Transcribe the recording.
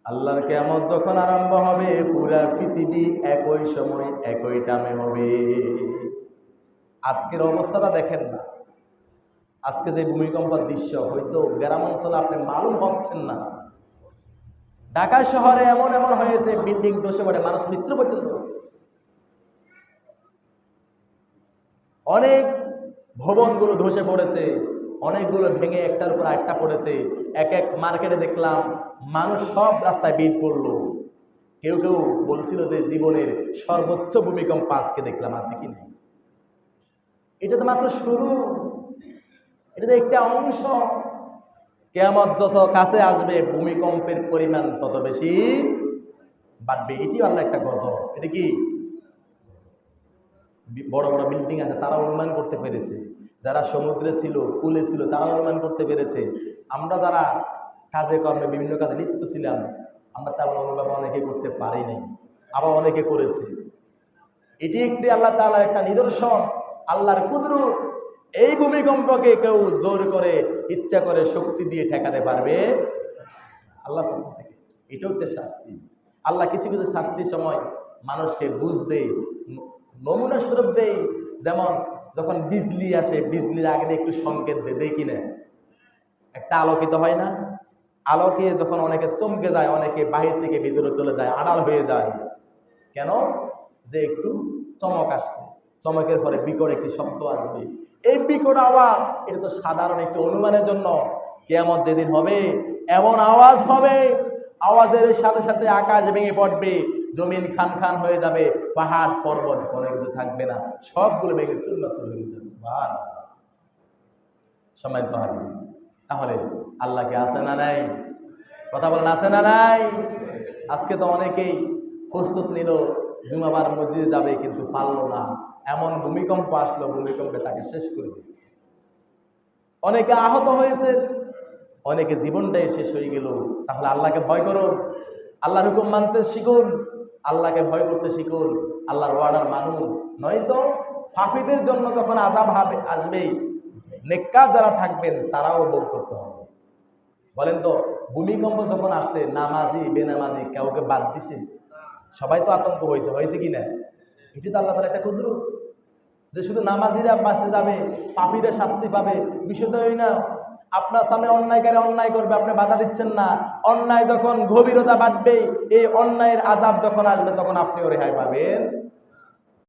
আল্লাহর কিয়ামত যখন আরম্ভ হবে পুরা পৃথিবী একই সময় একই টাইমে হবে। আজকের অবস্থাটা দেখেন না, আজকে যে ভূমিকম্পের দৃশ্য হয়তো গ্রাম অঞ্চলে আপনি মালুম হচ্ছেন না। ঢাকা শহরে এমন এমন হয়েছে, বিল্ডিং ধসে পড়ে মানুষ মৃত্যু পর্যন্ত হয়েছে। অনেক ভবনগুলো ধসে পড়েছে, অনেকগুলো ভেঙে একটার উপর একটা পড়েছে। এক এক মার্কেটে দেখলাম মানুষ সব রাস্তায় ভিড় করলো। কেউ কেউ বলছিল যে জীবনের সর্বোচ্চ ভূমিকম্প আজকে দেখলাম, আর দেখি নাই। এটা তো মাত্র শুরু, এটা তো একটা অংশ। কিয়ামত যত কাছে আসবে ভূমিকম্পের পরিমাণ তত বেশি বাড়বে। এটি আল্লাহ একটা গজব। এটা কি বড় বড় বিল্ডিং আছে তারা অনুমান করতে পেরেছে, যারা সমুদ্রে ছিল কুলে ছিল তারা অনুমান করতে পেরেছে। আমরা যারা কাজে কর্মে বিভিন্ন কাজে লিপ্ত ছিলাম আমরা তেমন অনুভব অনেকে করতে পারি নাই, আবার অনেকে করেছে। এটি একটি আল্লাহ তাআলার একটা নিদর্শন, আল্লাহর কুদরত। এই ভূমিকম্পকে কেউ জোর করে ইচ্ছা করে শক্তি দিয়ে ঠেকাতে পারবে আল্লাহর পক্ষ থেকে। এটাও একটা শাস্তি। আল্লাহ কিছু কিছু শাস্তির সময় মানুষকে বুঝ দেয়, নমুনা স্বরূপ দেয়। যেমন যখন বিজলি আসে, বিজলির আগে দিয়ে একটু সংকেত দেয় কিনা, একটা আলোকিত হয় না, আলোকে যখন অনেকে চমকে যায়, অনেকে বাহির থেকে ভিতরে চলে যায়, আড়াল হয়ে যায়। কেন? যে একটু চমক আসছে, চমকের পরে বিকট একটি শব্দ আসবে। এই বিকট আওয়াজ এটা তো সাধারণ একটি অনুমানের জন্য। কিয়ামত যেদিন হবে এমন আওয়াজ হবে, আওয়াজের সাথে সাথে আকাশ ভেঙে পড়বে, জমিন খান খান হয়ে যাবে, পাহাড় পর্বত কোনো কিছু থাকবে না, সবগুলো ভেঙে চুরমাচুর হয়ে যাবে। সুবহানাল্লাহ। সময় তো আছে। তাহলে আল্লাহ কি আছে না নাই? কথা বলেন, আছে না নাই? আজকে তো অনেকেই প্রস্তুত নিল জুমাবার মসজিদে যাবে কিন্তু পারলো না, এমন ভূমিকম্প আসলো, ভূমিকম্পে তাকে শেষ করে দিয়েছে। অনেকে আহত হয়েছে, অনেকে জীবনটাই শেষ হয়ে গেল। তাহলে আল্লাহকে ভয় করুন, আল্লাহর হুকুম মানতে শিখুন, আল্লাহকে ভয় করতে শিখুন, আল্লাহর ওয়ার্ডার মানুন। নয়তো পাপীদের জন্য যখন আযাব আসবে, নেককার যারা থাকবেন তারাও ভোগ করতে হবে। বলেন তো, ভূমিকম্প যখন আসছে নামাজি বেনামাজি কাউকে বাদ দিছে? সবাই তো আতঙ্ক হয়েছে কি না? এটি তো আল্লাহ তাআলার একটা কুদরত যে শুধু নামাজিরা বাঁচে যাবে, পাপীরা শাস্তি পাবে। বিষয়টা ওই না। আপনার সামনে অন্যায়কারী অন্যায় করবে, আপনি বাধা দিচ্ছেন না। অন্যায় যখন গভীরতা বাড়বে, এই অন্যায়ের আযাব যখন আসবে তখন আপনিও রেহাই পাবেন